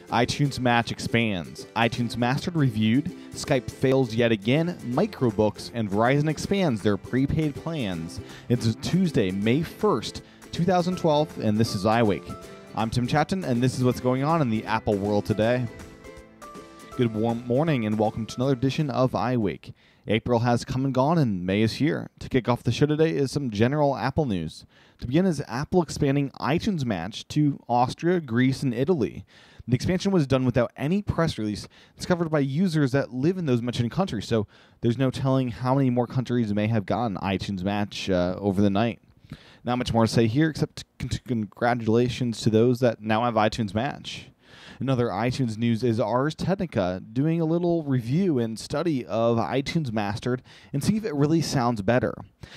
iTunes Match expands. iTunes Mastered reviewed. Skype fails yet again. Microbooks and Verizon expands their prepaid plans. It's Tuesday, May 1st, 2012, and this is iWake. I'm Tim Chaten, and this is what's going on in the Apple world today. Good warm morning, and welcome to another edition of iWake. April has come and gone, and May is here. To kick off the show today is some general Apple news. To begin is Apple expanding iTunes Match to Austria, Greece, and Italy. The expansion was done without any press release. It's covered by users that live in those mentioned countries, so there's no telling how many more countries may have gotten iTunes Match over the night. Not much more to say here, except congratulations to those that now have iTunes Match. Another iTunes news is Ars Technica doing a little review and study of iTunes Mastered and see if it really sounds better.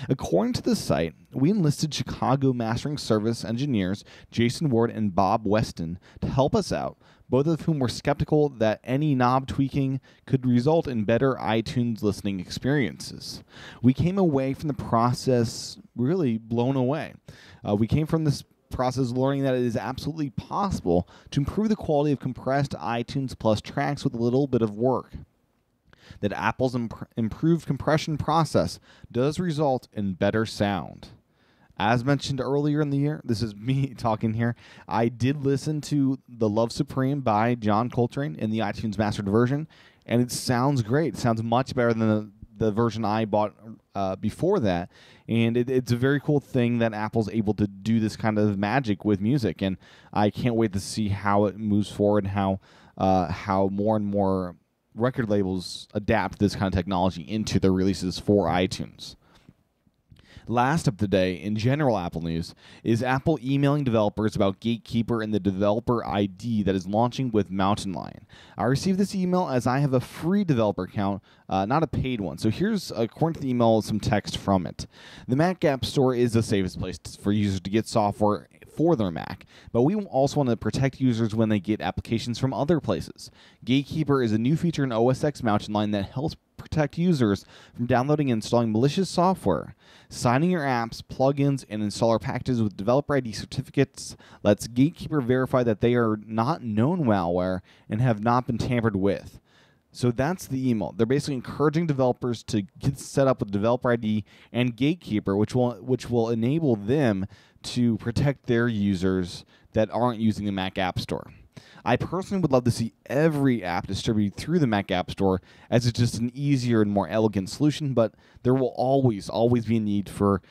According to the site, we enlisted Chicago mastering service engineers Jason Ward and Bob Weston to help us out, both of whom were skeptical that any knob tweaking could result in better iTunes listening experiences. We came away from the process really blown away. We came from this process learning that it is absolutely possible to improve the quality of compressed iTunes Plus tracks with a little bit of work. That Apple's improved compression process does result in better sound. As mentioned earlier in the year, this is me talking here, I did listen to The Love Supreme by John Coltrane in the iTunes Mastered version, and it sounds great. It sounds much better than the version I bought before that, and it's a very cool thing that Apple's able to do this kind of magic with music, and I can't wait to see how it moves forward, how more and more record labels adapt this kind of technology into their releases for iTunes. Last up today, in general Apple news, is Apple emailing developers about Gatekeeper and the developer ID that is launching with Mountain Lion. I received this email as I have a free developer account, not a paid one. So here's, according to the email, some text from it. The Mac App Store is the safest place for users to get software for their Mac, but we also want to protect users when they get applications from other places. Gatekeeper is a new feature in OS X Mountain Lion that helps protect users from downloading and installing malicious software. Signing your apps, plugins, and installer packages with developer ID certificates lets Gatekeeper verify that they are not known malware and have not been tampered with. So that's the email. They're basically encouraging developers to get set up with developer ID and Gatekeeper, which will enable them to protect their users that aren't using the Mac App Store. I personally would love to see every app distributed through the Mac App Store, as it's just an easier and more elegant solution, but there will always be a need for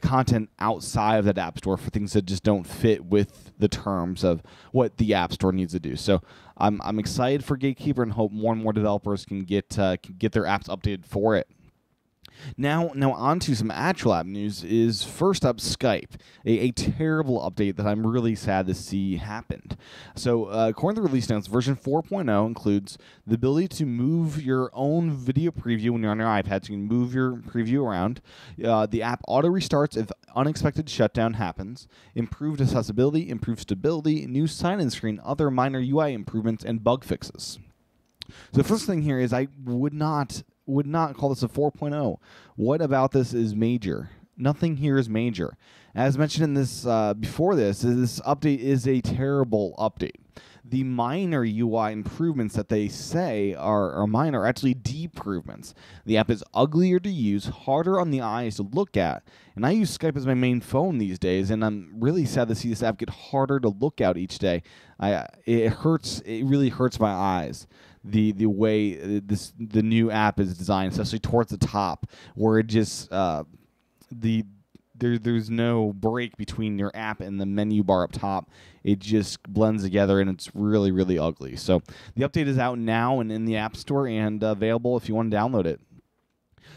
content outside of that App Store for things that just don't fit with the terms of what the App Store needs to do. So I'm excited for Gatekeeper and hope more and more developers can get their apps updated for it. Now on to some actual app news is first up Skype, a terrible update that I'm really sad to see happened. So according to the release notes, version 4.0 includes the ability to move your own video preview when you're on your iPad, so you can move your preview around. The app auto restarts if unexpected shutdown happens, improved accessibility, improved stability, new sign-in screen, other minor UI improvements, and bug fixes. So the first thing here is I would not call this a 4.0. What about this is major? Nothing here is major. As mentioned in this before this update is a terrible update. The minor UI improvements that they say are minor are actually deprovements. The app is uglier to use, harder on the eyes to look at, and I use Skype as my main phone these days, and I'm really sad to see this app get harder to look at each day. It really hurts my eyes. The way the new app is designed, especially towards the top, where it just there's no break between your app and the menu bar up top. It just blends together, and it's really ugly. So the update is out now and in the App Store and available if you want to download it.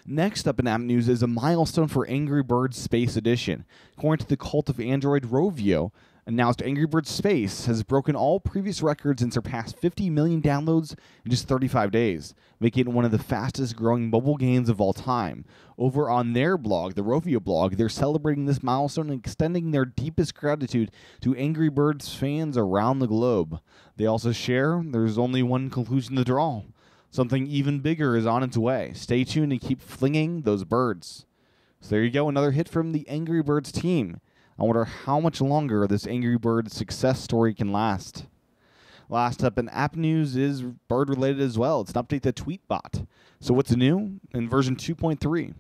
Next up in app news is a milestone for Angry Birds Space Edition. According to the cult of Android Rovio, announced Angry Birds Space has broken all previous records and surpassed 50 million downloads in just 35 days, making it one of the fastest growing mobile games of all time. Over on their blog, the Rovio blog, they're celebrating this milestone and extending their deepest gratitude to Angry Birds fans around the globe. They also share there's only one conclusion to draw. Something even bigger is on its way. Stay tuned and keep flinging those birds. So there you go, another hit from the Angry Birds team. I wonder how much longer this Angry Birds success story can last. Last up in app news is bird-related as well. It's an update to TweetBot. So what's new? In version 2.3,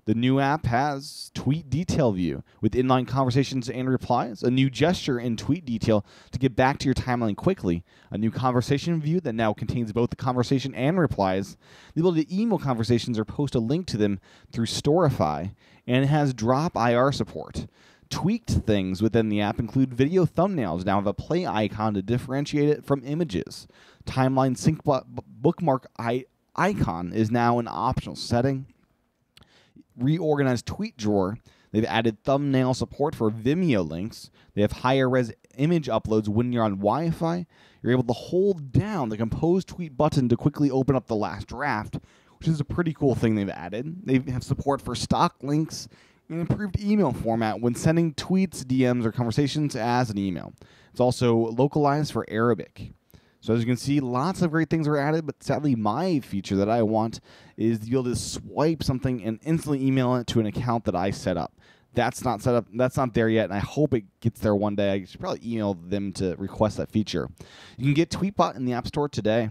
the new app has tweet detail view with inline conversations and replies, a new gesture in tweet detail to get back to your timeline quickly, a new conversation view that now contains both the conversation and replies, the ability to email conversations or post a link to them through Storify, and it has drop IR support. Tweaked things within the app include video thumbnails now have a play icon to differentiate it from images. Timeline sync bookmark icon is now an optional setting. Reorganized tweet drawer. They've added thumbnail support for Vimeo links. They have higher res image uploads when you're on Wi-Fi. You're able to hold down the compose tweet button to quickly open up the last draft, which is a pretty cool thing they've added. They have support for stock links and improved email format when sending tweets, DMs, or conversations as an email. It's also localized for Arabic. So as you can see, lots of great things were added, but sadly my feature that I want is to be able to swipe something and instantly email it to an account that I set up. That's not set up. That's not there yet, and I hope it gets there one day. I should probably email them to request that feature. You can get TweetBot in the App Store today.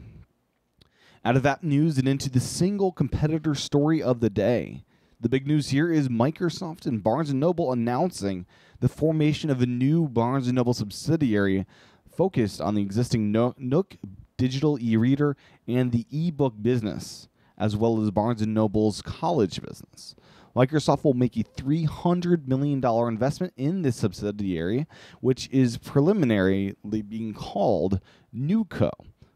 Out of that news and into the single competitor story of the day. The big news here is Microsoft and Barnes & Noble announcing the formation of a new Barnes & Noble subsidiary focused on the existing Nook digital e-reader and the e-book business, as well as Barnes & Noble's college business. Microsoft will make a $300 million investment in this subsidiary, which is preliminarily being called NewCo.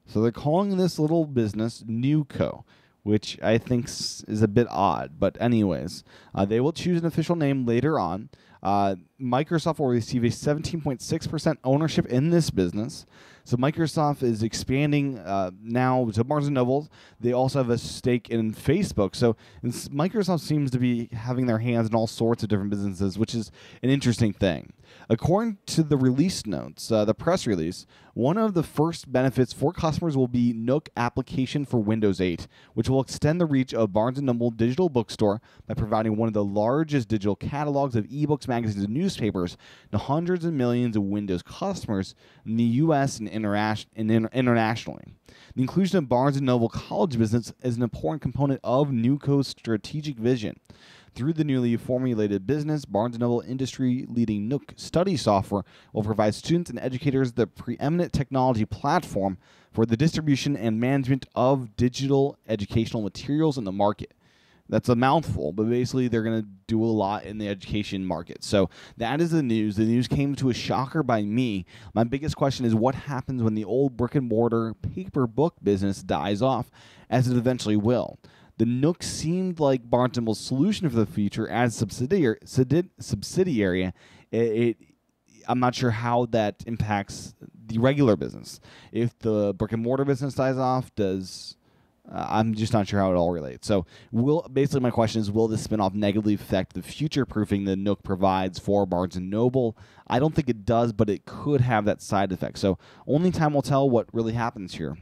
So they're calling this little business NewCo, which I think is a bit odd. But anyways, they will choose an official name later on. Microsoft will receive a 17.6% ownership in this business. So Microsoft is expanding now to Barnes & Noble. They also have a stake in Facebook. So Microsoft seems to be having their hands in all sorts of different businesses, which is an interesting thing. According to the release notes, the press release, one of the first benefits for customers will be Nook application for Windows 8, which will extend the reach of Barnes & Noble digital bookstore by providing one of the largest digital catalogs of ebooks, magazines, and newspapers to hundreds of millions of Windows customers in the U.S. and internationally. The inclusion of Barnes & Noble college business is an important component of NewCo's strategic vision. Through the newly formulated business, Barnes & Noble industry-leading Nook study software will provide students and educators the preeminent technology platform for the distribution and management of digital educational materials in the market. That's a mouthful, but basically they're going to do a lot in the education market. So that is the news. The news came to a shocker by me. My biggest question is what happens when the old brick-and-mortar paper book business dies off, as it eventually will. The Nook seemed like Barnes & Noble's solution for the future as subsidiary. I'm not sure how that impacts the regular business. If the brick-and-mortar business dies off, I'm just not sure how it all relates. So basically my question is, will this spinoff negatively affect the future-proofing that Nook provides for Barnes & Noble? I don't think it does, but it could have that side effect. So only time will tell what really happens here.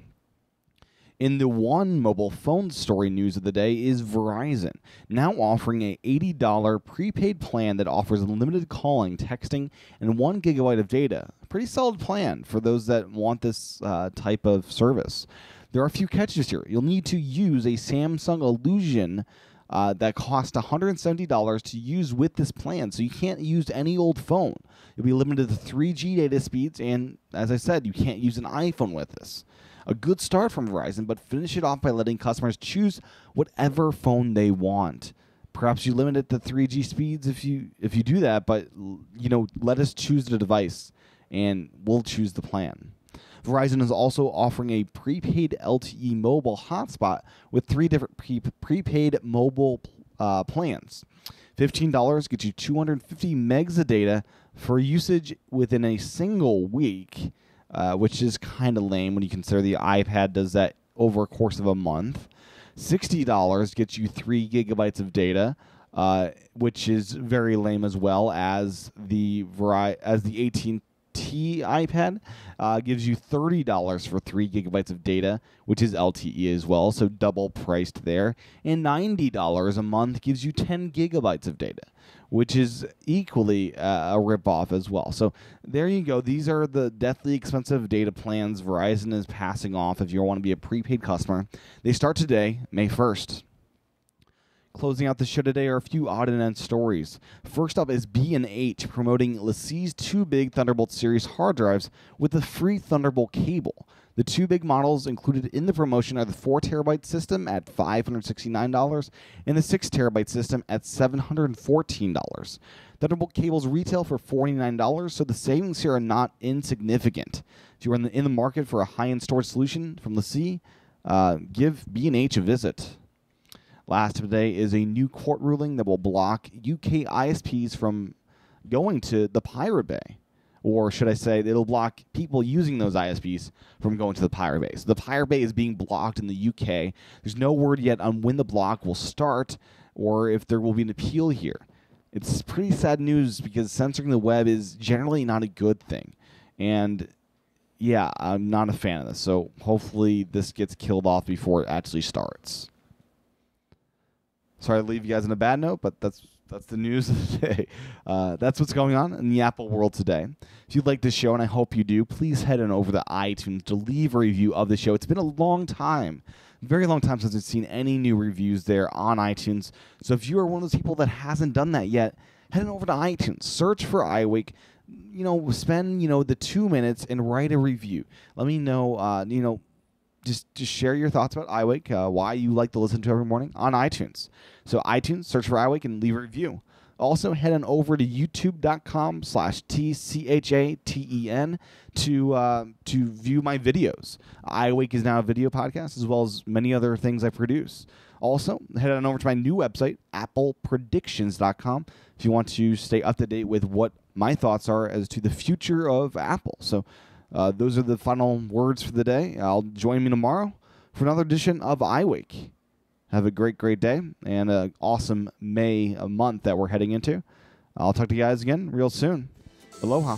In the one mobile phone story news of the day is Verizon, now offering a $80 prepaid plan that offers unlimited calling, texting, and 1 gigabyte of data. A pretty solid plan for those that want this type of service. There are a few catches here. You'll need to use a Samsung Illusion that costs $170 to use with this plan, so you can't use any old phone. You'll be limited to 3G data speeds, and as I said, you can't use an iPhone with this. A good start from Verizon, but finish it off by letting customers choose whatever phone they want. Perhaps you limit it to 3G speeds if you do that, but let us choose the device, and we'll choose the plan. Verizon is also offering a prepaid LTE mobile hotspot with 3 different prepaid mobile plans. $15 gets you 250 megs of data for usage within a single week, which is kind of lame when you consider the iPad does that over a course of a month. $60 gets you 3 gigabytes of data, which is very lame as well as the T iPad gives you $30 for 3 gigabytes of data, which is LTE as well, so double priced there. And $90 a month gives you 10 gigabytes of data, which is equally a ripoff as well. So there you go. These are the deathly expensive data plans Verizon is passing off if you want to be a prepaid customer. They start today, May 1st. Closing out the show today are a few odd and end stories. First up is B&H promoting LaCie's 2 big Thunderbolt series hard drives with a free Thunderbolt cable. The 2 big models included in the promotion are the 4 terabyte system at $569 and the 6 terabyte system at $714. Thunderbolt cables retail for $49, so the savings here are not insignificant. If you are in the market for a high-end storage solution from LaCie, give B&H a visit. Last of the day is a new court ruling that will block UK ISPs from going to the Pirate Bay. Or should I say, it'll block people using those ISPs from going to the Pirate Bay. So the Pirate Bay is being blocked in the UK. There's no word yet on when the block will start or if there will be an appeal here. It's pretty sad news because censoring the web is generally not a good thing. And yeah, I'm not a fan of this. So hopefully this gets killed off before it actually starts. Sorry to leave you guys on a bad note, but that's the news of the day. That's what's going on in the Apple world today. If you like this show, and I hope you do, please head on over to iTunes to leave a review of the show. It's been a long time, very long time since I've seen any new reviews there on iTunes. So if you are one of those people that hasn't done that yet, head on over to iTunes, search for iWake, spend the 2 minutes and write a review. Let me know, Just share your thoughts about iWake, why you like to listen to every morning on iTunes. So iTunes, search for iWake and leave a review. Also, head on over to youtube.com/TCHATEN to view my videos. iWake is now a video podcast as well as many other things I produce. Also, head on over to my new website, applepredictions.com, if you want to stay up to date with what my thoughts are as to the future of Apple. So those are the final words for the day. Join me tomorrow for another edition of iWake. Have a great, great day and an awesome May month that we're heading into. I'll talk to you guys again real soon. Aloha.